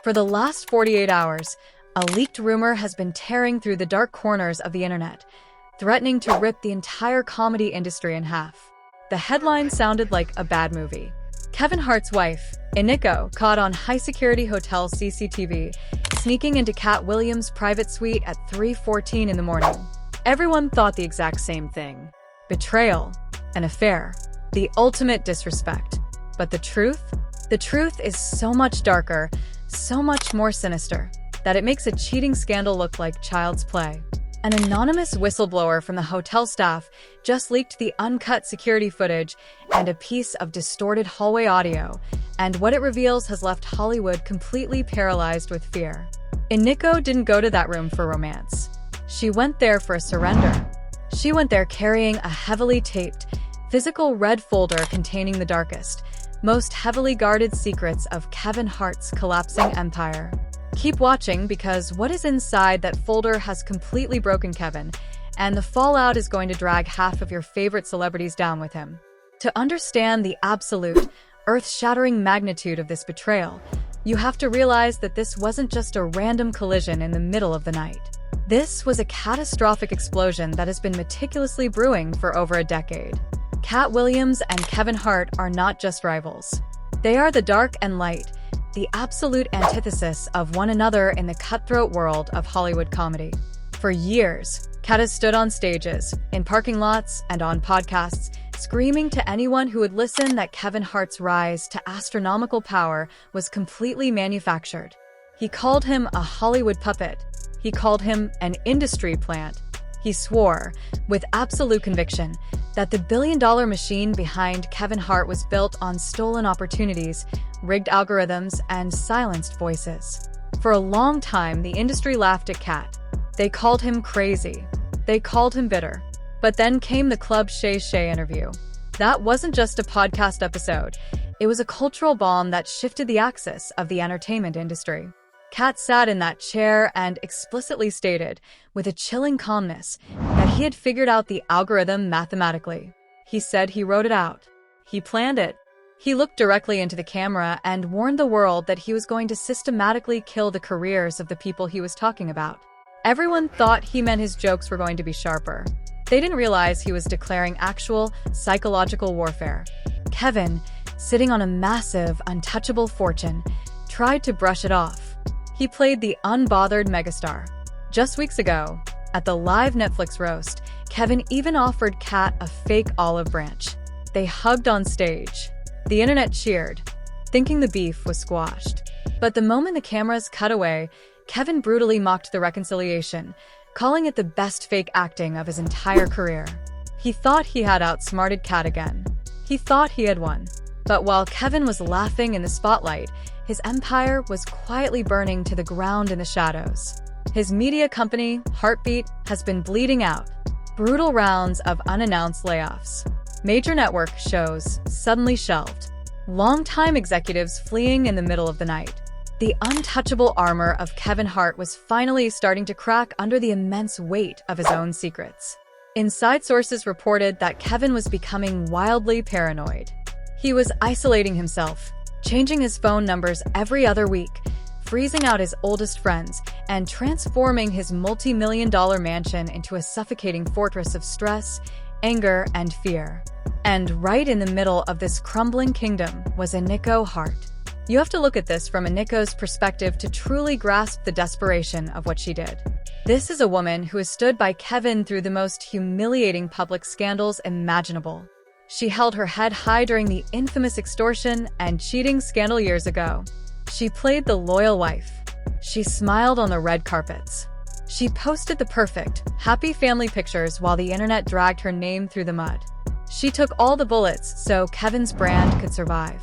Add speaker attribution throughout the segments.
Speaker 1: For the last 48 hours, a leaked rumor has been tearing through the dark corners of the internet, threatening to rip the entire comedy industry in half. The headline sounded like a bad movie. Kevin Hart's wife, Iniko, caught on high-security hotel CCTV, sneaking into Katt Williams' private suite at 3:14 in the morning. Everyone thought the exact same thing. Betrayal, an affair, the ultimate disrespect. But the truth? The truth is so much darker, so much more sinister, that it makes a cheating scandal look like child's play. An anonymous whistleblower from the hotel staff just leaked the uncut security footage and a piece of distorted hallway audio, and what it reveals has left Hollywood completely paralyzed with fear. Iniko didn't go to that room for romance. She went there for a surrender. She went there carrying a heavily taped, physical red folder containing the darkest, most heavily guarded secrets of Kevin Hart's collapsing empire. Keep watching, because what is inside that folder has completely broken Kevin, and the fallout is going to drag half of your favorite celebrities down with him. To understand the absolute, earth-shattering magnitude of this betrayal, you have to realize that this wasn't just a random collision in the middle of the night. This was a catastrophic explosion that has been meticulously brewing for over a decade. Katt Williams and Kevin Hart are not just rivals. They are the dark and light, the absolute antithesis of one another in the cutthroat world of Hollywood comedy. For years, Katt has stood on stages, in parking lots, and on podcasts, screaming to anyone who would listen that Kevin Hart's rise to astronomical power was completely manufactured. He called him a Hollywood puppet. He called him an industry plant. He swore, with absolute conviction, that the billion-dollar machine behind Kevin Hart was built on stolen opportunities, rigged algorithms, and silenced voices. For a long time, the industry laughed at Katt. They called him crazy. They called him bitter. But then came the Club Shay Shay interview. That wasn't just a podcast episode. It was a cultural bomb that shifted the axis of the entertainment industry. Katt sat in that chair and explicitly stated, with a chilling calmness, that he had figured out the algorithm mathematically. He said he wrote it out. He planned it. He looked directly into the camera and warned the world that he was going to systematically kill the careers of the people he was talking about. Everyone thought he meant his jokes were going to be sharper. They didn't realize he was declaring actual psychological warfare. Kevin, sitting on a massive, untouchable fortune, tried to brush it off. He played the unbothered megastar. Just weeks ago, at the live Netflix roast, Kevin even offered Katt a fake olive branch. They hugged on stage. The internet cheered, thinking the beef was squashed. But the moment the cameras cut away, Kevin brutally mocked the reconciliation, calling it the best fake acting of his entire career. He thought he had outsmarted Katt again. He thought he had won. But while Kevin was laughing in the spotlight, his empire was quietly burning to the ground in the shadows. His media company, Heartbeat, has been bleeding out. Brutal rounds of unannounced layoffs. Major network shows suddenly shelved. Longtime executives fleeing in the middle of the night. The untouchable armor of Kevin Hart was finally starting to crack under the immense weight of his own secrets. Inside sources reported that Kevin was becoming wildly paranoid. He was isolating himself, changing his phone numbers every other week, freezing out his oldest friends, and transforming his multi-million-dollar mansion into a suffocating fortress of stress, anger, and fear. And right in the middle of this crumbling kingdom was Iniko Hart. You have to look at this from Iniko's perspective to truly grasp the desperation of what she did. This is a woman who has stood by Kevin through the most humiliating public scandals imaginable. She held her head high during the infamous extortion and cheating scandal years ago. She played the loyal wife. She smiled on the red carpets. She posted the perfect, happy family pictures while the internet dragged her name through the mud. She took all the bullets so Kevin's brand could survive.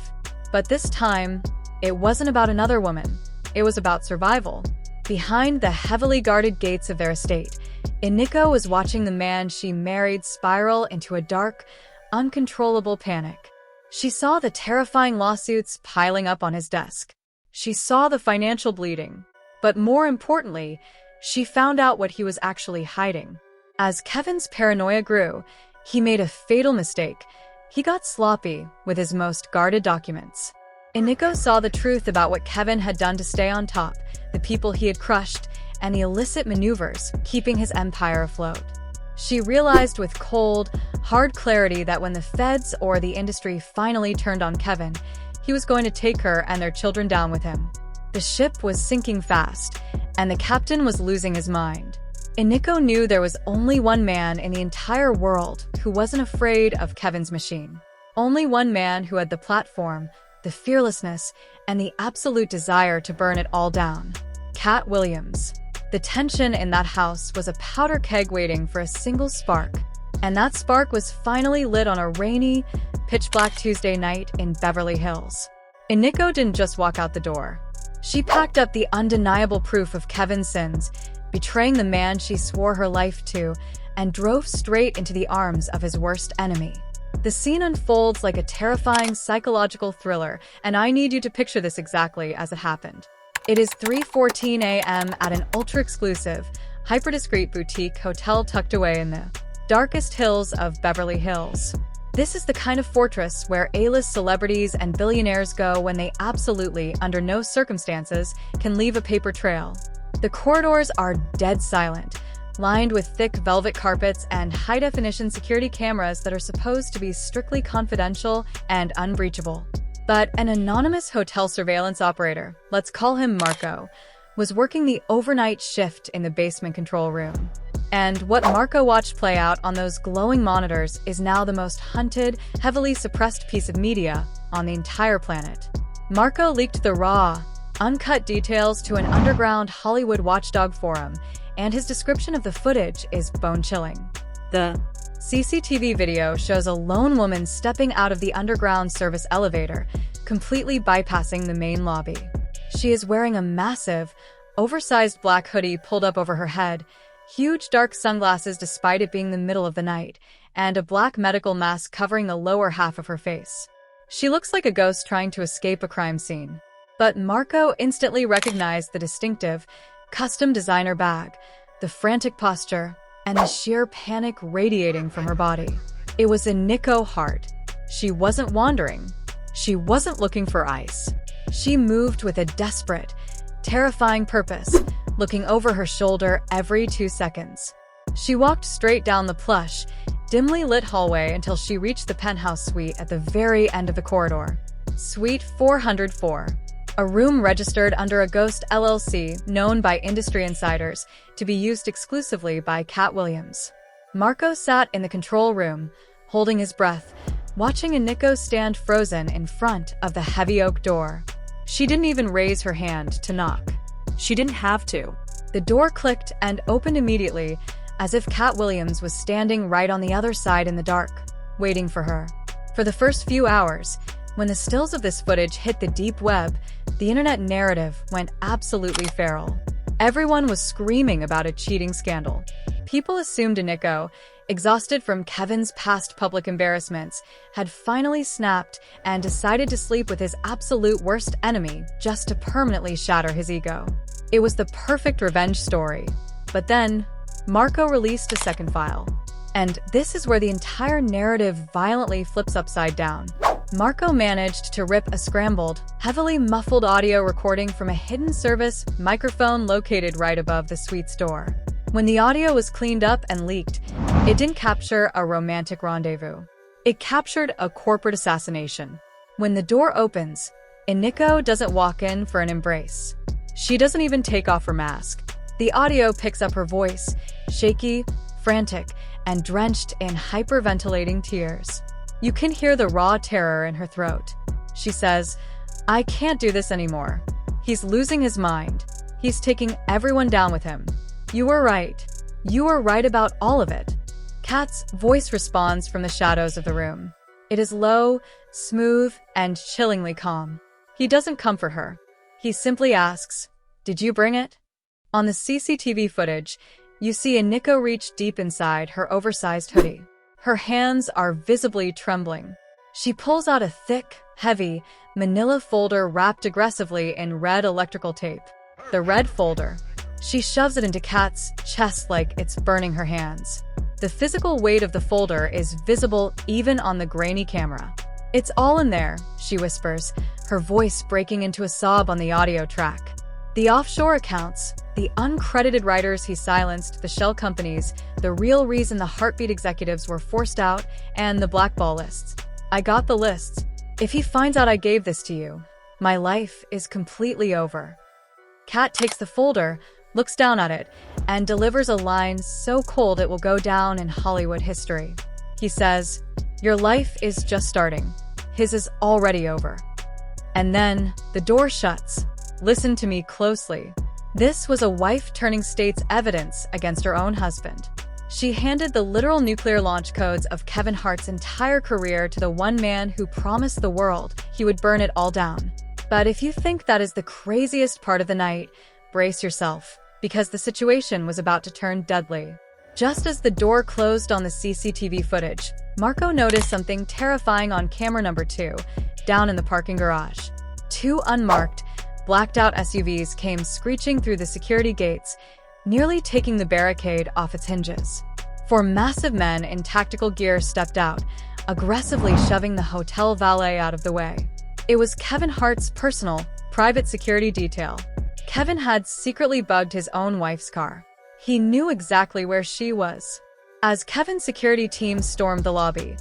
Speaker 1: But this time, it wasn't about another woman. It was about survival. Behind the heavily guarded gates of their estate, Iniko was watching the man she married spiral into a dark, uncontrollable panic. She saw the terrifying lawsuits piling up on his desk. She saw the financial bleeding. But more importantly, she found out what he was actually hiding. As Kevin's paranoia grew, he made a fatal mistake. He got sloppy with his most guarded documents. Iniko saw the truth about what Kevin had done to stay on top, the people he had crushed, and the illicit maneuvers keeping his empire afloat. She realized with cold, hard clarity that when the feds or the industry finally turned on Kevin, he was going to take her and their children down with him. The ship was sinking fast, and the captain was losing his mind. Iniko knew there was only one man in the entire world who wasn't afraid of Kevin's machine. Only one man who had the platform, the fearlessness, and the absolute desire to burn it all down. Katt Williams. The tension in that house was a powder keg waiting for a single spark, and that spark was finally lit on a rainy, pitch-black Tuesday night in Beverly Hills. Iniko didn't just walk out the door. She packed up the undeniable proof of Kevin's sins, betraying the man she swore her life to, and drove straight into the arms of his worst enemy. The scene unfolds like a terrifying psychological thriller, and I need you to picture this exactly as it happened. It is 3:14 a.m. at an ultra-exclusive, hyper-discreet boutique hotel tucked away in the darkest hills of Beverly Hills. This is the kind of fortress where A-list celebrities and billionaires go when they absolutely, under no circumstances, can leave a paper trail. The corridors are dead silent, lined with thick velvet carpets and high-definition security cameras that are supposed to be strictly confidential and unbreachable. But an anonymous hotel surveillance operator, let's call him Marco, was working the overnight shift in the basement control room. And what Marco watched play out on those glowing monitors is now the most hunted, heavily suppressed piece of media on the entire planet. Marco leaked the raw, uncut details to an underground Hollywood watchdog forum, and his description of the footage is bone-chilling. The CCTV video shows a lone woman stepping out of the underground service elevator, completely bypassing the main lobby. She is wearing a massive, oversized black hoodie pulled up over her head, huge dark sunglasses despite it being the middle of the night, and a black medical mask covering the lower half of her face. She looks like a ghost trying to escape a crime scene. But Marco instantly recognized the distinctive, custom designer bag, the frantic posture, and the sheer panic radiating from her body. It was Iniko Hart. She wasn't wandering. She wasn't looking for ice. She moved with a desperate, terrifying purpose, looking over her shoulder every 2 seconds. She walked straight down the plush, dimly lit hallway until she reached the penthouse suite at the very end of the corridor. Suite 404. A room registered under a ghost LLC known by industry insiders to be used exclusively by Katt Williams. Marco sat in the control room, holding his breath, watching Iniko stand frozen in front of the heavy oak door. She didn't even raise her hand to knock. She didn't have to. The door clicked and opened immediately, as if Katt Williams was standing right on the other side in the dark, waiting for her. For the first few hours, when the stills of this footage hit the deep web, the internet narrative went absolutely feral. Everyone was screaming about a cheating scandal. People assumed Iniko, exhausted from Kevin's past public embarrassments, had finally snapped and decided to sleep with his absolute worst enemy just to permanently shatter his ego. It was the perfect revenge story. But then, Marco released a second file. And this is where the entire narrative violently flips upside down. Marco managed to rip a scrambled, heavily muffled audio recording from a hidden service microphone located right above the suite's door. When the audio was cleaned up and leaked, it didn't capture a romantic rendezvous. It captured a corporate assassination. When the door opens, Iniko doesn't walk in for an embrace. She doesn't even take off her mask. The audio picks up her voice, shaky, frantic, and drenched in hyperventilating tears. You can hear the raw terror in her throat. She says, "I can't do this anymore. He's losing his mind. He's taking everyone down with him. You were right. You were right about all of it." Katt's voice responds from the shadows of the room. It is low, smooth, and chillingly calm. He doesn't comfort her. He simply asks, "Did you bring it?" On the CCTV footage, you see Iniko reach deep inside her oversized hoodie. Her hands are visibly trembling. She pulls out a thick, heavy, manila folder wrapped aggressively in red electrical tape. The red folder. She shoves it into Katt's chest like it's burning her hands. The physical weight of the folder is visible even on the grainy camera. "It's all in there," she whispers, her voice breaking into a sob on the audio track. The offshore accounts, the uncredited writers he silenced, the shell companies, the real reason the Heartbeat executives were forced out, and the blackball lists. "I got the lists. If he finds out I gave this to you, my life is completely over." Katt takes the folder, looks down at it, and delivers a line so cold it will go down in Hollywood history. He says, "Your life is just starting. His is already over." And then the door shuts. Listen to me closely. This was a wife turning state's evidence against her own husband. She handed the literal nuclear launch codes of Kevin Hart's entire career to the one man who promised the world he would burn it all down. But if you think that is the craziest part of the night, brace yourself, because the situation was about to turn deadly. Just as the door closed on the CCTV footage, Marco noticed something terrifying on camera number 2, down in the parking garage. 2 unmarked, blacked-out SUVs came screeching through the security gates, nearly taking the barricade off its hinges. 4 massive men in tactical gear stepped out, aggressively shoving the hotel valet out of the way. It was Kevin Hart's personal, private security detail. Kevin had secretly bugged his own wife's car. He knew exactly where she was. As Kevin's security team stormed the lobby,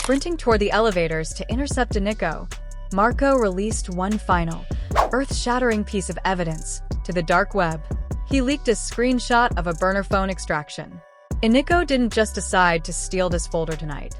Speaker 1: sprinting toward the elevators to intercept Nico, Marco released one final, earth-shattering piece of evidence to the dark web. He leaked a screenshot of a burner phone extraction. Nico didn't just decide to steal this folder tonight.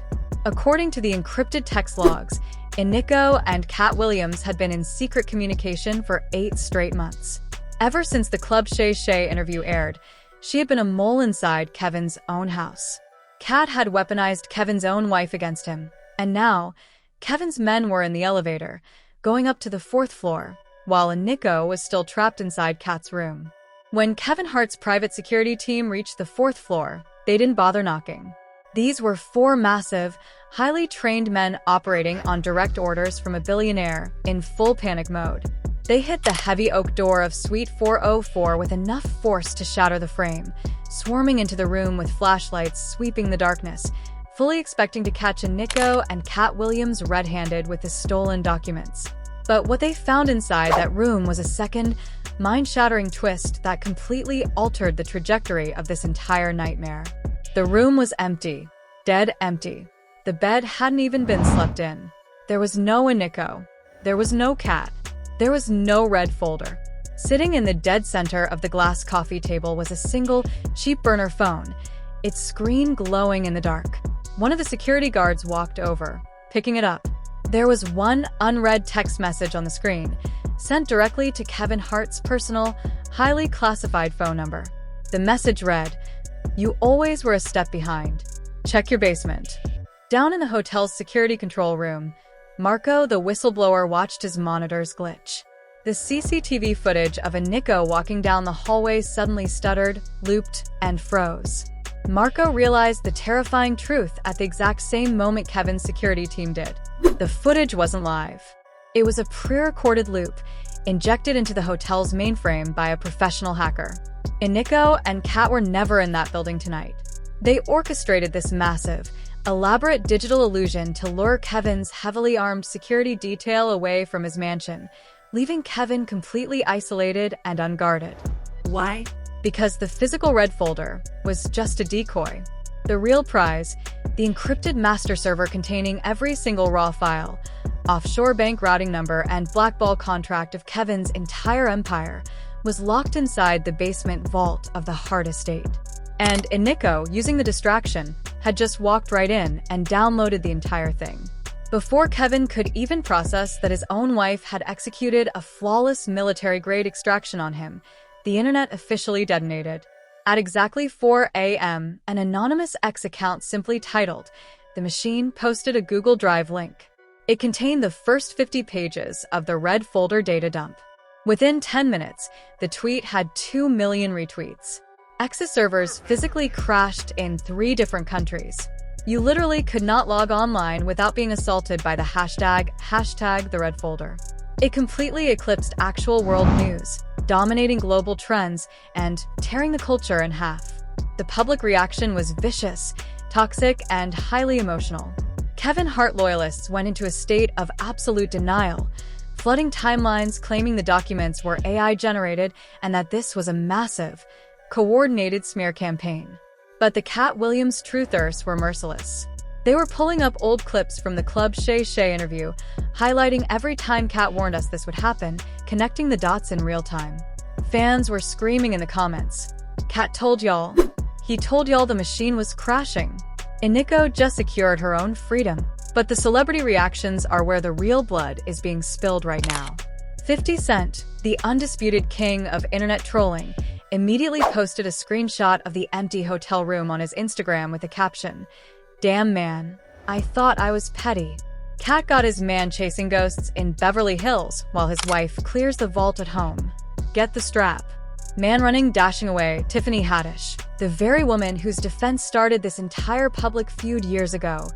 Speaker 1: According to the encrypted text logs, Nico and Katt Williams had been in secret communication for 8 straight months. Ever since the Club Shay Shay interview aired, she had been a mole inside Kevin's own house. Katt had weaponized Kevin's own wife against him, and now, Kevin's men were in the elevator, going up to the 4th floor, while Nico was still trapped inside Katt's room. When Kevin Hart's private security team reached the 4th floor, they didn't bother knocking. These were 4 massive, highly trained men operating on direct orders from a billionaire in full panic mode. They hit the heavy oak door of Suite 404 with enough force to shatter the frame, swarming into the room with flashlights sweeping the darkness, fully expecting to catch Nico and Katt Williams red-handed with the stolen documents. But what they found inside that room was a second, mind-shattering twist that completely altered the trajectory of this entire nightmare. The room was empty, dead empty. The bed hadn't even been slept in. There was no Nico. There was no Katt. There was no red folder. Sitting in the dead center of the glass coffee table was a single, cheap burner phone, its screen glowing in the dark. One of the security guards walked over, picking it up. There was one unread text message on the screen, sent directly to Kevin Hart's personal, highly classified phone number. The message read, "You always were a step behind. Check your basement." Down in the hotel's security control room, Marco, the whistleblower, watched his monitors glitch. The CCTV footage of Nico walking down the hallway suddenly stuttered, looped, and froze. Marco realized the terrifying truth at the exact same moment Kevin's security team did. The footage wasn't live. It was a pre-recorded loop, injected into the hotel's mainframe by a professional hacker. Nico and Katt were never in that building tonight. They orchestrated this massive, elaborate digital illusion to lure Kevin's heavily armed security detail away from his mansion, leaving Kevin completely isolated and unguarded.
Speaker 2: Why?
Speaker 1: Because the physical red folder was just a decoy. The real prize, the encrypted master server containing every single raw file, offshore bank routing number, and blackball contract of Kevin's entire empire, was locked inside the basement vault of the Hart estate. And Nico, using the distraction, had just walked right in and downloaded the entire thing. Before Kevin could even process that his own wife had executed a flawless military-grade extraction on him, the internet officially detonated. At exactly 4 a.m., an anonymous X account simply titled, "The Machine," posted a Google Drive link. It contained the first 50 pages of the red folder data dump. Within 10 minutes, the tweet had 2 million retweets. X's servers physically crashed in 3 different countries. You literally could not log online without being assaulted by the hashtag the red folder. It completely eclipsed actual world news, dominating global trends and tearing the culture in half. The public reaction was vicious, toxic, and highly emotional. Kevin Hart loyalists went into a state of absolute denial, flooding timelines claiming the documents were AI-generated and that this was a massive, coordinated smear campaign. But the Katt Williams truthers were merciless. They were pulling up old clips from the Club Shay Shay interview, highlighting every time Katt warned us this would happen, connecting the dots in real time. Fans were screaming in the comments, "Katt told y'all. He told y'all the machine was crashing. Iniko just secured her own freedom." But the celebrity reactions are where the real blood is being spilled right now. 50 Cent, the undisputed king of internet trolling, immediately posted a screenshot of the empty hotel room on his Instagram with the caption, "Damn man, I thought I was petty." Katt got his man chasing ghosts in Beverly Hills while his wife clears the vault at home. Get the strap. Man running, dashing away, Tiffany Haddish, the very woman whose defense started this entire public feud years ago,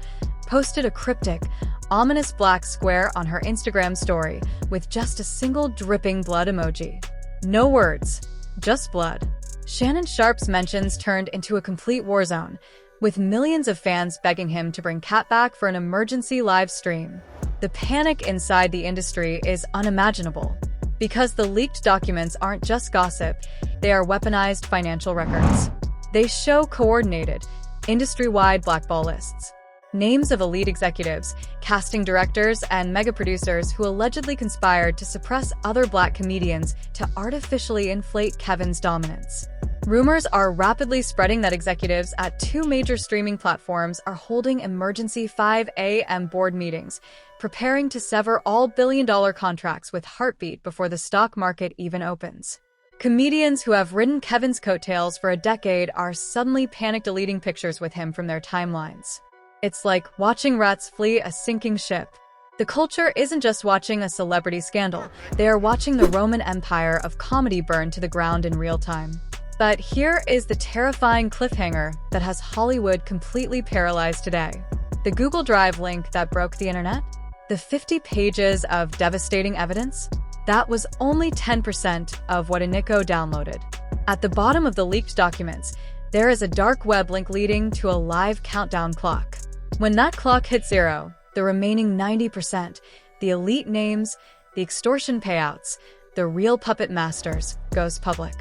Speaker 1: posted a cryptic, ominous black square on her Instagram story with just a single dripping blood emoji. No words, just blood. Shannon Sharpe's mentions turned into a complete war zone, with millions of fans begging him to bring Katt back for an emergency live stream. The panic inside the industry is unimaginable, because the leaked documents aren't just gossip, they are weaponized financial records. They show coordinated, industry-wide blackball lists. Names of elite executives, casting directors, and mega-producers who allegedly conspired to suppress other black comedians to artificially inflate Kevin's dominance. Rumors are rapidly spreading that executives at two major streaming platforms are holding emergency 5 a.m. board meetings, preparing to sever all billion-dollar contracts with Heartbeat before the stock market even opens. Comedians who have ridden Kevin's coattails for a decade are suddenly panic deleting pictures with him from their timelines. It's like watching rats flee a sinking ship. The culture isn't just watching a celebrity scandal, they are watching the Roman Empire of comedy burn to the ground in real time. But here is the terrifying cliffhanger that has Hollywood completely paralyzed today. The Google Drive link that broke the internet? The 50 pages of devastating evidence? That was only 10% of what Iniko downloaded. At the bottom of the leaked documents, there is a dark web link leading to a live countdown clock. When that clock hits zero, the remaining 90%, the elite names, the extortion payouts, the real puppet masters, goes public.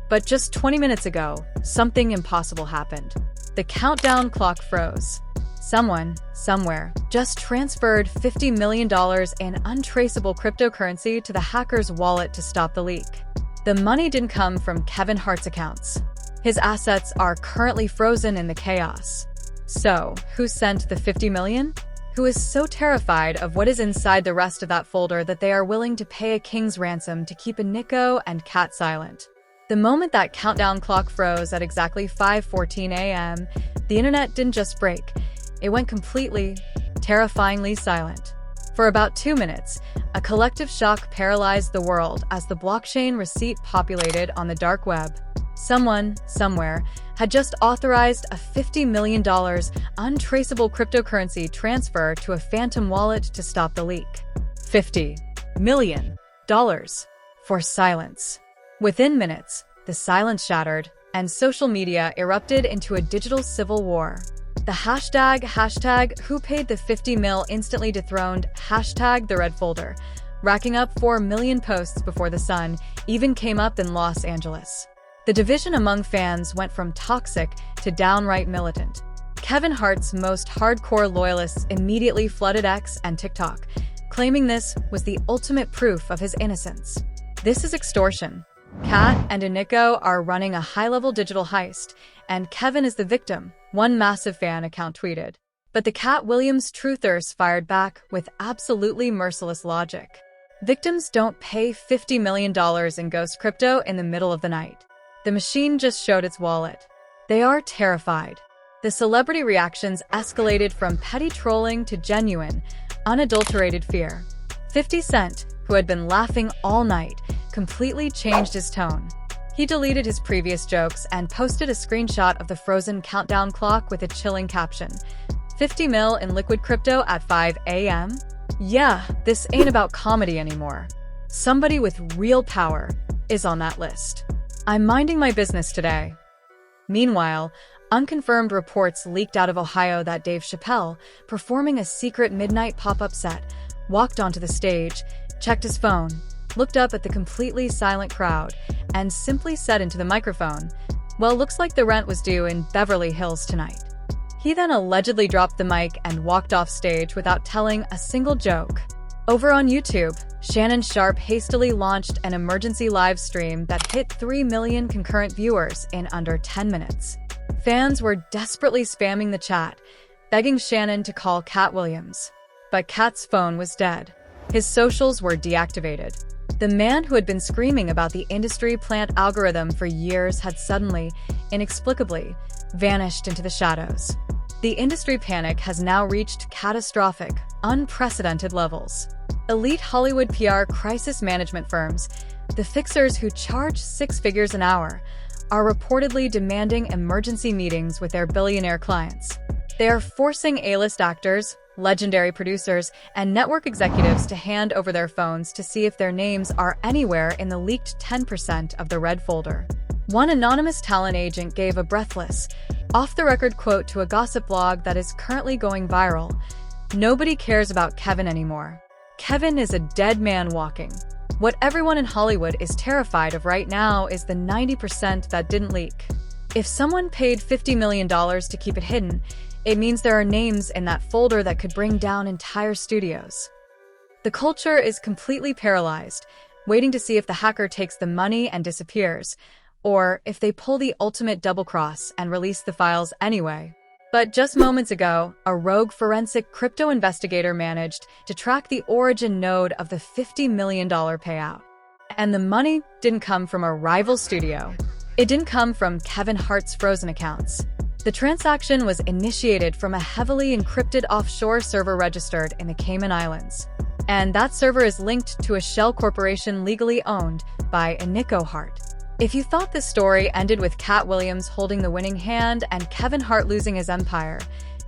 Speaker 1: But just 20 minutes ago, something impossible happened. The countdown clock froze. Someone, somewhere, just transferred $50 million in untraceable cryptocurrency to the hacker's wallet to stop the leak. The money didn't come from Kevin Hart's accounts. His assets are currently frozen in the chaos. So, who sent the $50 million? Who is so terrified of what is inside the rest of that folder that they are willing to pay a king's ransom to keep Iniko and Katt silent? The moment that countdown clock froze at exactly 5:14 a.m., the internet didn't just break. It went completely, terrifyingly silent. For about 2 minutes, a collective shock paralyzed the world as the blockchain receipt populated on the dark web. Someone, somewhere, had just authorized a $50 million untraceable cryptocurrency transfer to a phantom wallet to stop the leak. $50 million for silence. Within minutes, the silence shattered, and social media erupted into a digital civil war. The hashtag who paid the 50 mil instantly dethroned hashtag the red folder, racking up 4 million posts before the sun even came up in Los Angeles. The division among fans went from toxic to downright militant. Kevin Hart's most hardcore loyalists immediately flooded X and TikTok, claiming this was the ultimate proof of his innocence. This is extortion. Katt and Iniko are running a high-level digital heist, and Kevin is the victim, one massive fan account tweeted. But the Katt Williams truthers fired back with absolutely merciless logic. Victims don't pay $50 million in ghost crypto in the middle of the night. The machine just showed its wallet. They are terrified. The celebrity reactions escalated from petty trolling to genuine, unadulterated fear. 50 Cent, who had been laughing all night, completely changed his tone. He deleted his previous jokes and posted a screenshot of the frozen countdown clock with a chilling caption, 50 mil in liquid crypto at 5 a.m.? Yeah, this ain't about comedy anymore. Somebody with real power is on that list. I'm minding my business today. Meanwhile, Unconfirmed reports leaked out of Ohio that Dave Chappelle, performing a secret midnight pop-up set, walked onto the stage, checked his phone, looked up at the completely silent crowd, and simply said into the microphone, "Well, looks like the rent was due in Beverly Hills tonight." He then allegedly dropped the mic and walked off stage without telling a single joke. Over on YouTube, Shannon Sharpe hastily launched an emergency live stream that hit 3 million concurrent viewers in under 10 minutes. Fans were desperately spamming the chat, begging Shannon to call Katt Williams. But Katt's phone was dead. His socials were deactivated. The man who had been screaming about the industry plant algorithm for years had suddenly, inexplicably, vanished into the shadows. The industry panic has now reached catastrophic, unprecedented levels. Elite Hollywood PR crisis management firms, the fixers who charge 6 figures an hour, are reportedly demanding emergency meetings with their billionaire clients. They are forcing A-list actors, legendary producers, and network executives to hand over their phones to see if their names are anywhere in the leaked 10% of the red folder. One anonymous talent agent gave a breathless, off-the-record quote to a gossip blog that is currently going viral. "Nobody cares about Kevin anymore. Kevin is a dead man walking. What everyone in Hollywood is terrified of right now is the 90% that didn't leak. If someone paid $50 million to keep it hidden, it means there are names in that folder that could bring down entire studios." The culture is completely paralyzed, waiting to see if the hacker takes the money and disappears, or if they pull the ultimate double-cross and release the files anyway. But just moments ago, a rogue forensic crypto investigator managed to track the origin node of the $50 million payout. And the money didn't come from a rival studio. It didn't come from Kevin Hart's frozen accounts. The transaction was initiated from a heavily encrypted offshore server registered in the Cayman Islands. And that server is linked to a shell corporation legally owned by Hart. If you thought this story ended with Katt Williams holding the winning hand and Kevin Hart losing his empire,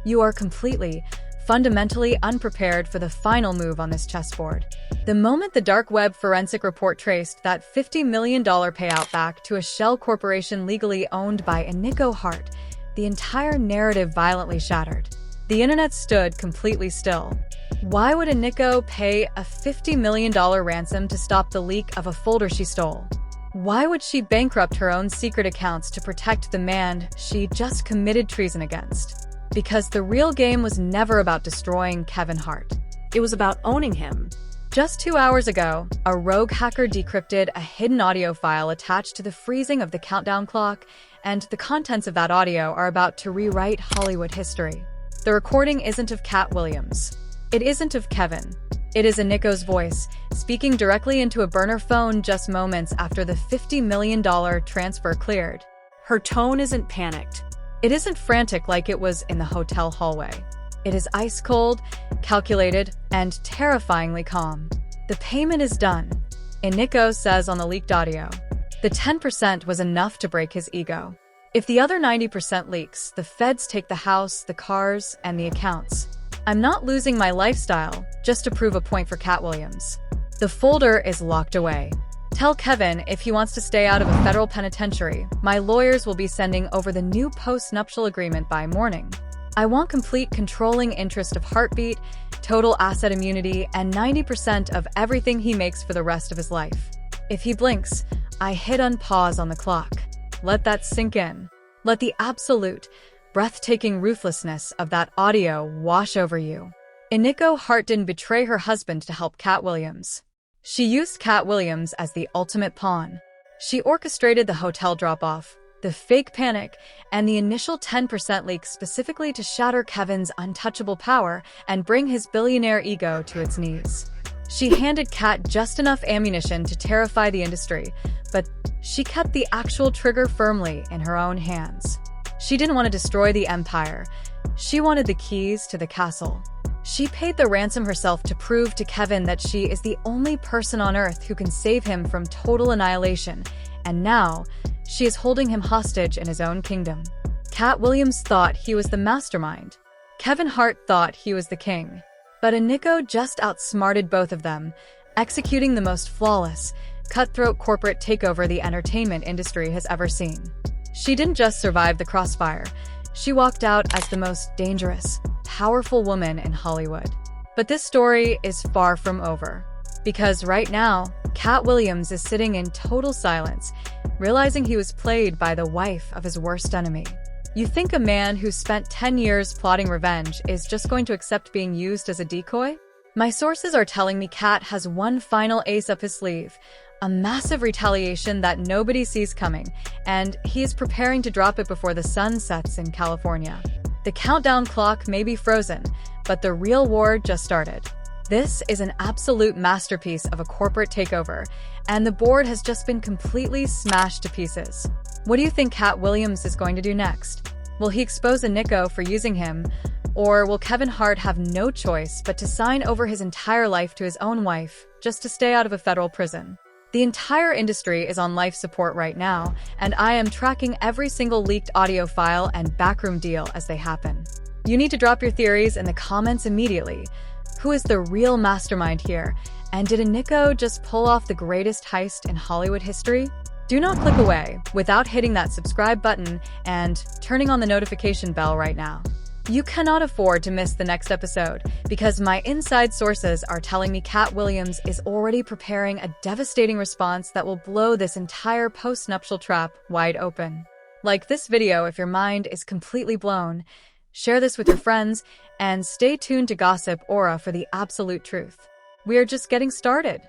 Speaker 1: you are completely, fundamentally unprepared for the final move on this chessboard. The moment the dark web forensic report traced that $50 million payout back to a shell corporation legally owned by Hart, the entire narrative violently shattered. The internet stood completely still. Why would Nico pay a $50 million ransom to stop the leak of a folder she stole? Why would she bankrupt her own secret accounts to protect the man she just committed treason against? Because the real game was never about destroying Kevin Hart.
Speaker 2: It was about owning him.
Speaker 1: Just 2 hours ago, a rogue hacker decrypted a hidden audio file attached to the freezing of the countdown clock, and the contents of that audio are about to rewrite Hollywood history. The recording isn't of Katt Williams. It isn't of Kevin. It is Nico's voice, speaking directly into a burner phone just moments after the $50 million transfer cleared.
Speaker 2: Her tone isn't panicked.
Speaker 1: It isn't frantic like it was in the hotel hallway. It is ice-cold, calculated, and terrifyingly calm. The payment is done, Nico says on the leaked audio. The 10% was enough to break his ego. If the other 90% leaks, the feds take the house, the cars, and the accounts. I'm not losing my lifestyle just to prove a point for Katt Williams. The folder is locked away. Tell Kevin if he wants to stay out of a federal penitentiary, my lawyers will be sending over the new post-nuptial agreement by morning. I want complete controlling interest of heartbeat, total asset immunity, and 90% of everything he makes for the rest of his life. If he blinks, I hit unpause on the clock. Let that sink in. Let the absolute, breathtaking ruthlessness of that audio wash over you. Hart didn't betray her husband to help Katt Williams. She used Katt Williams as the ultimate pawn. She orchestrated the hotel drop-off, the fake panic, and the initial 10% leak specifically to shatter Kevin's untouchable power and bring his billionaire ego to its knees. She handed Katt just enough ammunition to terrify the industry, but she kept the actual trigger firmly in her own hands. She didn't want to destroy the empire. She wanted the keys to the castle. She paid the ransom herself to prove to Kevin that she is the only person on Earth who can save him from total annihilation, and now, she is holding him hostage in his own kingdom. Katt Williams thought he was the mastermind. Kevin Hart thought he was the king. But Nico just outsmarted both of them, executing the most flawless, cutthroat corporate takeover the entertainment industry has ever seen. She didn't just survive the crossfire, She walked out as the most dangerous, powerful woman in Hollywood. But this story is far from over. Because right now, Katt Williams is sitting in total silence, realizing he was played by the wife of his worst enemy. You think a man who spent 10 years plotting revenge is just going to accept being used as a decoy? My sources are telling me Katt has one final ace up his sleeve, a massive retaliation that nobody sees coming, and he is preparing to drop it before the sun sets in California. The countdown clock may be frozen, but the real war just started. This is an absolute masterpiece of a corporate takeover, and the board has just been completely smashed to pieces. What do you think Katt Williams is going to do next? Will he expose a Nico for using him? Or will Kevin Hart have no choice but to sign over his entire life to his own wife just to stay out of a federal prison? The entire industry is on life support right now, and I am tracking every single leaked audio file and backroom deal as they happen. You need to drop your theories in the comments immediately. Who is the real mastermind here? And did a Nico just pull off the greatest heist in Hollywood history? Do not click away without hitting that subscribe button and turning on the notification bell right now. You cannot afford to miss the next episode because my inside sources are telling me Katt Williams is already preparing a devastating response that will blow this entire post-nuptial trap wide open. Like this video if your mind is completely blown, share this with your friends, and stay tuned to Gossip Aura for the absolute truth. We are just getting started.